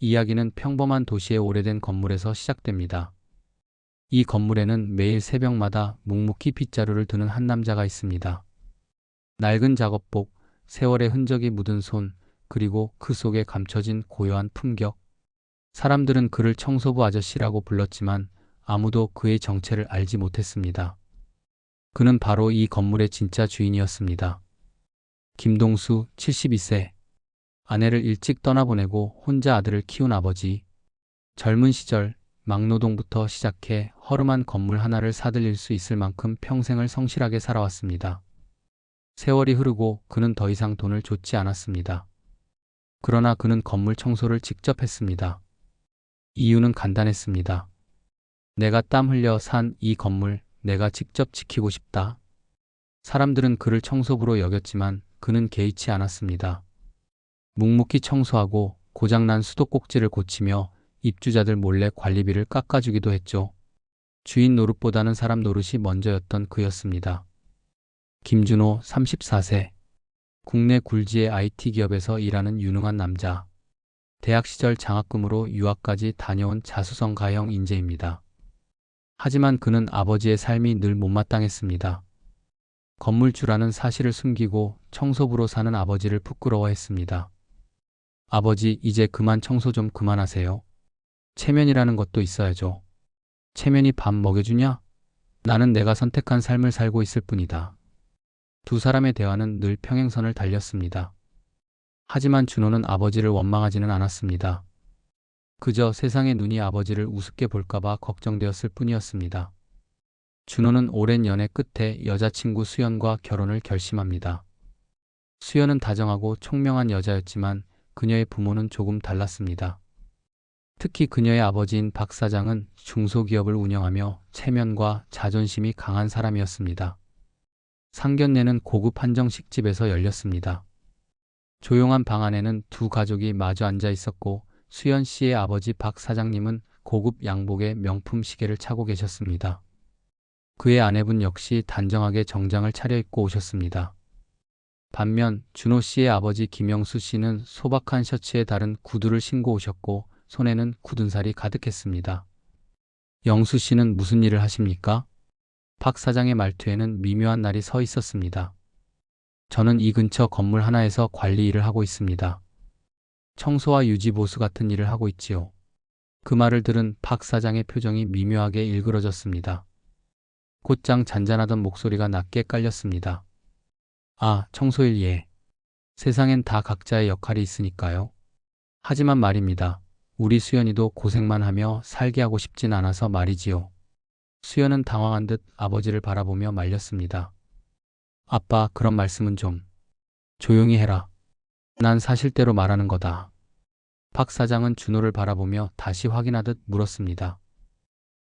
이야기는 평범한 도시의 오래된 건물에서 시작됩니다. 이 건물에는 매일 새벽마다 묵묵히 빗자루를 드는 한 남자가 있습니다. 낡은 작업복, 세월의 흔적이 묻은 손, 그리고 그 속에 감춰진 고요한 품격. 사람들은 그를 청소부 아저씨라고 불렀지만 아무도 그의 정체를 알지 못했습니다. 그는 바로 이 건물의 진짜 주인이었습니다. 김동수 72세. 아내를 일찍 떠나보내고 혼자 아들을 키운 아버지. 젊은 시절 막노동부터 시작해 허름한 건물 하나를 사들일 수 있을 만큼 평생을 성실하게 살아왔습니다. 세월이 흐르고 그는 더 이상 돈을 줬지 않았습니다. 그러나 그는 건물 청소를 직접 했습니다. 이유는 간단했습니다. 내가 땀 흘려 산 이 건물 내가 직접 지키고 싶다. 사람들은 그를 청소부로 여겼지만 그는 개의치 않았습니다. 묵묵히 청소하고 고장난 수도꼭지를 고치며 입주자들 몰래 관리비를 깎아주기도 했죠. 주인 노릇보다는 사람 노릇이 먼저였던 그였습니다. 김준호 34세. 국내 굴지의 IT 기업에서 일하는 유능한 남자. 대학 시절 장학금으로 유학까지 다녀온 자수성 가형 인재입니다. 하지만 그는 아버지의 삶이 늘 못마땅했습니다. 건물주라는 사실을 숨기고 청소부로 사는 아버지를 부끄러워했습니다. 아버지, 이제 그만 청소 좀 그만하세요. 체면이라는 것도 있어야죠. 체면이 밥 먹여주냐? 나는 내가 선택한 삶을 살고 있을 뿐이다. 두 사람의 대화는 늘 평행선을 달렸습니다. 하지만 준호는 아버지를 원망하지는 않았습니다. 그저 세상의 눈이 아버지를 우습게 볼까봐 걱정되었을 뿐이었습니다. 준호는 오랜 연애 끝에 여자친구 수연과 결혼을 결심합니다. 수연은 다정하고 총명한 여자였지만 그녀의 부모는 조금 달랐습니다. 특히 그녀의 아버지인 박 사장은 중소기업을 운영하며 체면과 자존심이 강한 사람이었습니다. 상견례는 고급 한정식집에서 열렸습니다. 조용한 방 안에는 두 가족이 마주 앉아 있었고 수연 씨의 아버지 박 사장님은 고급 양복에 명품 시계를 차고 계셨습니다. 그의 아내분 역시 단정하게 정장을 차려입고 오셨습니다. 반면 준호 씨의 아버지 김영수 씨는 소박한 셔츠에 다른 구두를 신고 오셨고 손에는 굳은 살이 가득했습니다. 영수 씨는 무슨 일을 하십니까? 박 사장의 말투에는 미묘한 날이 서 있었습니다. 저는 이 근처 건물 하나에서 관리 일을 하고 있습니다. 청소와 유지 보수 같은 일을 하고 있지요. 그 말을 들은 박 사장의 표정이 미묘하게 일그러졌습니다. 곧장 잔잔하던 목소리가 낮게 깔렸습니다. 아, 청소일 예. 세상엔 다 각자의 역할이 있으니까요. 하지만 말입니다. 우리 수연이도 고생만 하며 살게 하고 싶진 않아서 말이지요. 수연은 당황한 듯 아버지를 바라보며 말렸습니다. 아빠, 그런 말씀은 좀 조용히 해라. 난 사실대로 말하는 거다. 박 사장은 준호를 바라보며 다시 확인하듯 물었습니다.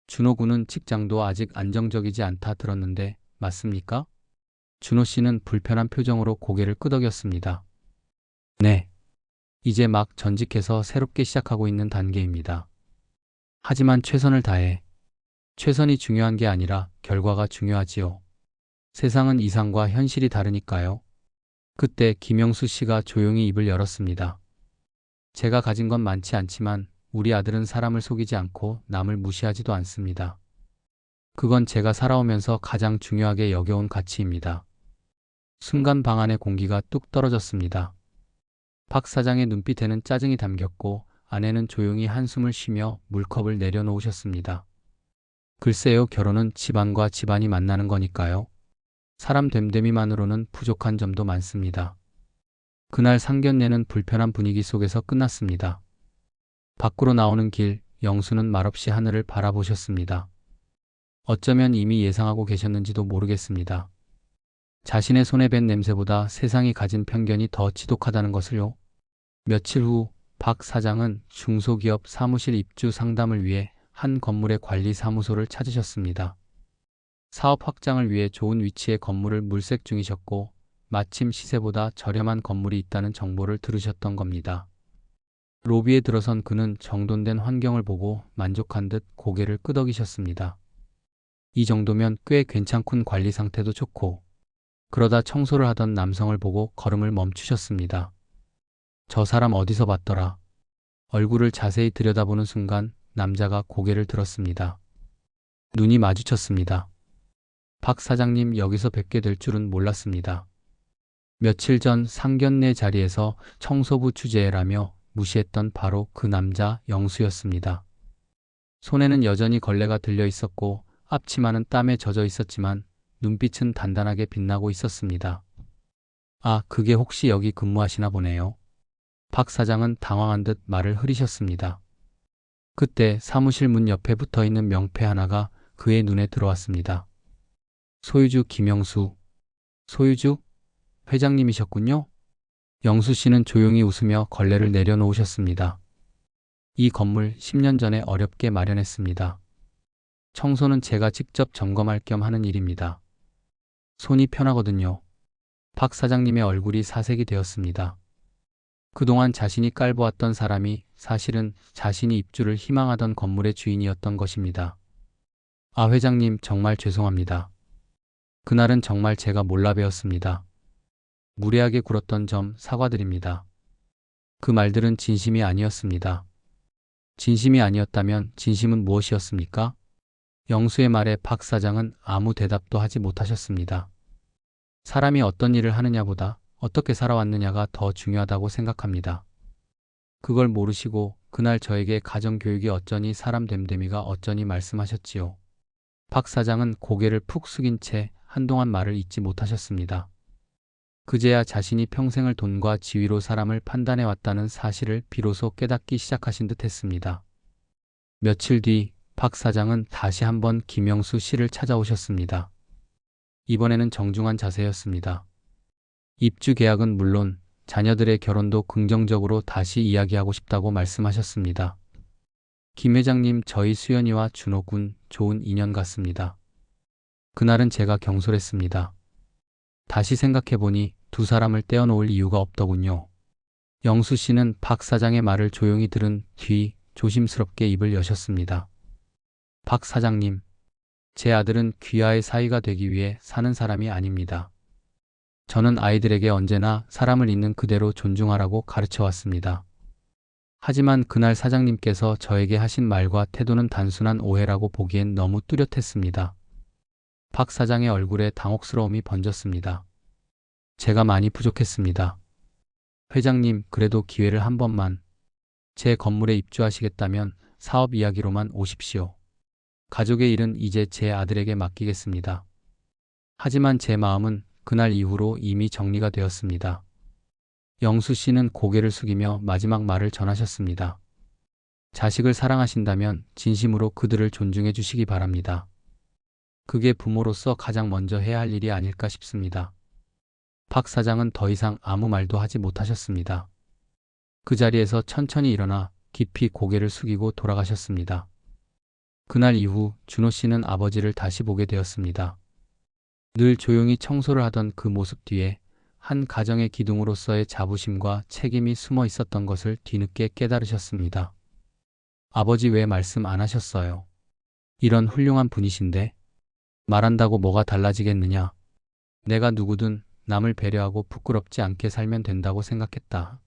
준호 군은 직장도 아직 안정적이지 않다 들었는데 맞습니까? 준호 씨는 불편한 표정으로 고개를 끄덕였습니다. 네. 이제 막 전직해서 새롭게 시작하고 있는 단계입니다. 하지만 최선을 다해. 최선이 중요한 게 아니라 결과가 중요하지요. 세상은 이상과 현실이 다르니까요. 그때 김영수 씨가 조용히 입을 열었습니다. 제가 가진 건 많지 않지만 우리 아들은 사람을 속이지 않고 남을 무시하지도 않습니다. 그건 제가 살아오면서 가장 중요하게 여겨온 가치입니다. 순간 방 안의 공기가 뚝 떨어졌습니다. 박 사장의 눈빛에는 짜증이 담겼고 아내는 조용히 한숨을 쉬며 물컵을 내려놓으셨습니다. 글쎄요, 결혼은 집안과 집안이 만나는 거니까요. 사람 됨됨이만으로는 부족한 점도 많습니다. 그날 상견례는 불편한 분위기 속에서 끝났습니다. 밖으로 나오는 길, 영수는 말없이 하늘을 바라보셨습니다. 어쩌면 이미 예상하고 계셨는지도 모르겠습니다. 자신의 손에 밴 냄새보다 세상이 가진 편견이 더 지독하다는 것을요. 며칠 후 박 사장은 중소기업 사무실 입주 상담을 위해 한 건물의 관리사무소를 찾으셨습니다. 사업 확장을 위해 좋은 위치의 건물을 물색 중이셨고 마침 시세보다 저렴한 건물이 있다는 정보를 들으셨던 겁니다. 로비에 들어선 그는 정돈된 환경을 보고 만족한 듯 고개를 끄덕이셨습니다. 이 정도면 꽤 괜찮군. 관리 상태도 좋고. 그러다 청소를 하던 남성을 보고 걸음을 멈추셨습니다. 저 사람 어디서 봤더라? 얼굴을 자세히 들여다보는 순간 남자가 고개를 들었습니다. 눈이 마주쳤습니다. 박 사장님, 여기서 뵙게 될 줄은 몰랐습니다. 며칠 전 상견례 자리에서 청소부 주제라며 무시했던 바로 그 남자 영수였습니다. 손에는 여전히 걸레가 들려 있었고 앞치마는 땀에 젖어 있었지만 눈빛은 단단하게 빛나고 있었습니다. 아, 그게 혹시 여기 근무하시나 보네요. 박 사장은 당황한 듯 말을 흐리셨습니다. 그때 사무실 문 옆에 붙어 있는 명패 하나가 그의 눈에 들어왔습니다. 소유주 김영수. 소유주? 회장님이셨군요. 영수 씨는 조용히 웃으며 걸레를 내려놓으셨습니다. 이 건물 10년 전에 어렵게 마련했습니다. 청소는 제가 직접 점검할 겸 하는 일입니다. 손이 편하거든요. 박 사장님의 얼굴이 사색이 되었습니다. 그동안 자신이 깔보았던 사람이 사실은 자신이 입주를 희망하던 건물의 주인이었던 것입니다. 아, 회장님, 정말 죄송합니다. 그날은 정말 제가 몰라 배웠습니다. 무례하게 굴었던 점 사과드립니다. 그 말들은 진심이 아니었습니다. 진심이 아니었다면 진심은 무엇이었습니까? 영수의 말에 박 사장은 아무 대답도 하지 못하셨습니다. 사람이 어떤 일을 하느냐보다 어떻게 살아왔느냐가 더 중요하다고 생각합니다. 그걸 모르시고 그날 저에게 가정교육이 어쩌니 사람 됨됨이가 어쩌니 말씀하셨지요. 박 사장은 고개를 푹 숙인 채 한동안 말을 잇지 못하셨습니다. 그제야 자신이 평생을 돈과 지위로 사람을 판단해왔다는 사실을 비로소 깨닫기 시작하신 듯 했습니다. 며칠 뒤 박 사장은 다시 한번 김영수 씨를 찾아오셨습니다. 이번에는 정중한 자세였습니다. 입주 계약은 물론 자녀들의 결혼도 긍정적으로 다시 이야기하고 싶다고 말씀하셨습니다. 김 회장님, 저희 수연이와 준호 군 좋은 인연 같습니다. 그날은 제가 경솔했습니다. 다시 생각해보니 두 사람을 떼어놓을 이유가 없더군요. 영수 씨는 박 사장의 말을 조용히 들은 뒤 조심스럽게 입을 여셨습니다. 박 사장님, 제 아들은 귀하의 사위가 되기 위해 사는 사람이 아닙니다. 저는 아이들에게 언제나 사람을 있는 그대로 존중하라고 가르쳐 왔습니다. 하지만 그날 사장님께서 저에게 하신 말과 태도는 단순한 오해라고 보기엔 너무 뚜렷했습니다. 박 사장의 얼굴에 당혹스러움이 번졌습니다. 제가 많이 부족했습니다. 회장님, 그래도 기회를 한 번만. 제 건물에 입주하시겠다면 사업 이야기로만 오십시오. 가족의 일은 이제 제 아들에게 맡기겠습니다. 하지만 제 마음은 그날 이후로 이미 정리가 되었습니다. 영수 씨는 고개를 숙이며 마지막 말을 전하셨습니다. 자식을 사랑하신다면 진심으로 그들을 존중해 주시기 바랍니다. 그게 부모로서 가장 먼저 해야 할 일이 아닐까 싶습니다. 박 사장은 더 이상 아무 말도 하지 못하셨습니다. 그 자리에서 천천히 일어나 깊이 고개를 숙이고 돌아가셨습니다. 그날 이후 준호 씨는 아버지를 다시 보게 되었습니다. 늘 조용히 청소를 하던 그 모습 뒤에 한 가정의 기둥으로서의 자부심과 책임이 숨어 있었던 것을 뒤늦게 깨달으셨습니다. 아버지 왜 말씀 안 하셨어요? 이런 훌륭한 분이신데 말한다고 뭐가 달라지겠느냐? 내가 누구든 남을 배려하고 부끄럽지 않게 살면 된다고 생각했다.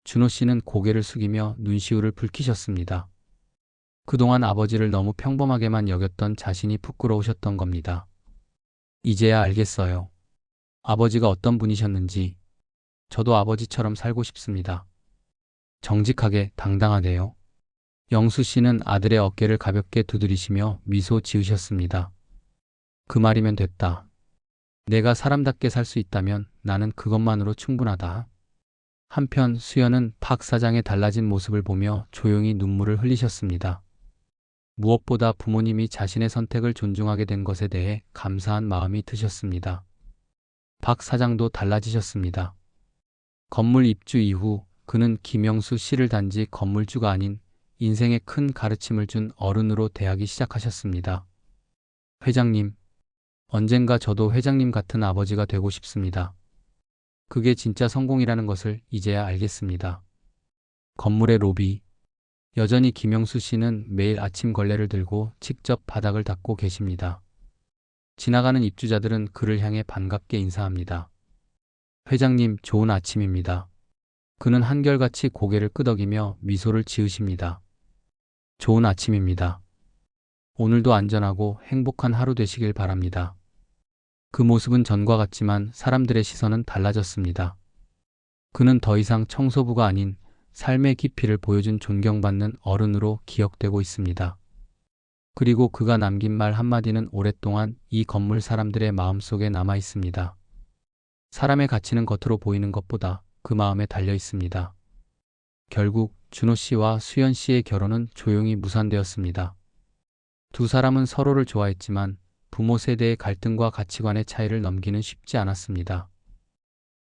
준호 씨는 고개를 숙이며 눈시울을 붉히셨습니다. 그동안 아버지를 너무 평범하게만 여겼던 자신이 부끄러우셨던 겁니다. 이제야 알겠어요. 아버지가 어떤 분이셨는지. 저도 아버지처럼 살고 싶습니다. 정직하게, 당당하게요. 영수 씨는 아들의 어깨를 가볍게 두드리시며 미소 지으셨습니다. 그 말이면 됐다. 내가 사람답게 살 수 있다면 나는 그것만으로 충분하다. 한편 수연은 박 사장의 달라진 모습을 보며 조용히 눈물을 흘리셨습니다. 무엇보다 부모님이 자신의 선택을 존중하게 된 것에 대해 감사한 마음이 드셨습니다. 박 사장도 달라지셨습니다. 건물 입주 이후 그는 김영수 씨를 단지 건물주가 아닌 인생에 큰 가르침을 준 어른으로 대하기 시작하셨습니다. 회장님, 언젠가 저도 회장님 같은 아버지가 되고 싶습니다. 그게 진짜 성공이라는 것을 이제야 알겠습니다. 건물의 로비. 여전히 김영수 씨는 매일 아침 걸레를 들고 직접 바닥을 닦고 계십니다. 지나가는 입주자들은 그를 향해 반갑게 인사합니다. 회장님, 좋은 아침입니다. 그는 한결같이 고개를 끄덕이며 미소를 지으십니다. 좋은 아침입니다. 오늘도 안전하고 행복한 하루 되시길 바랍니다. 그 모습은 전과 같지만 사람들의 시선은 달라졌습니다. 그는 더 이상 청소부가 아닌 삶의 깊이를 보여준 존경받는 어른으로 기억되고 있습니다. 그리고 그가 남긴 말 한마디는 오랫동안 이 건물 사람들의 마음속에 남아 있습니다. 사람의 가치는 겉으로 보이는 것보다 그 마음에 달려 있습니다. 결국 준호 씨와 수연 씨의 결혼은 조용히 무산되었습니다. 두 사람은 서로를 좋아했지만 부모 세대의 갈등과 가치관의 차이를 넘기는 쉽지 않았습니다.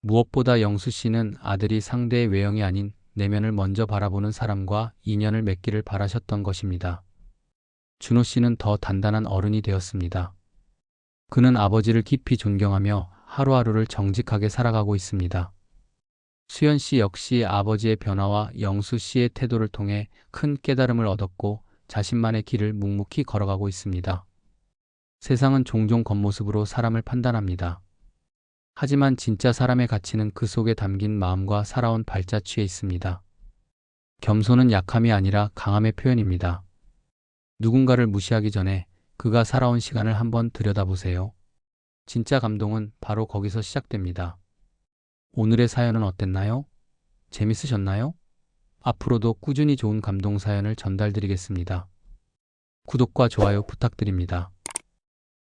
무엇보다 영수 씨는 아들이 상대의 외형이 아닌 내면을 먼저 바라보는 사람과 인연을 맺기를 바라셨던 것입니다. 준호 씨는 더 단단한 어른이 되었습니다. 그는 아버지를 깊이 존경하며 하루하루를 정직하게 살아가고 있습니다. 수연 씨 역시 아버지의 변화와 영수 씨의 태도를 통해 큰 깨달음을 얻었고 자신만의 길을 묵묵히 걸어가고 있습니다. 세상은 종종 겉모습으로 사람을 판단합니다. 하지만 진짜 사람의 가치는 그 속에 담긴 마음과 살아온 발자취에 있습니다. 겸손은 약함이 아니라 강함의 표현입니다. 누군가를 무시하기 전에 그가 살아온 시간을 한번 들여다보세요. 진짜 감동은 바로 거기서 시작됩니다. 오늘의 사연은 어땠나요? 재밌으셨나요? 앞으로도 꾸준히 좋은 감동 사연을 전달드리겠습니다. 구독과 좋아요 부탁드립니다.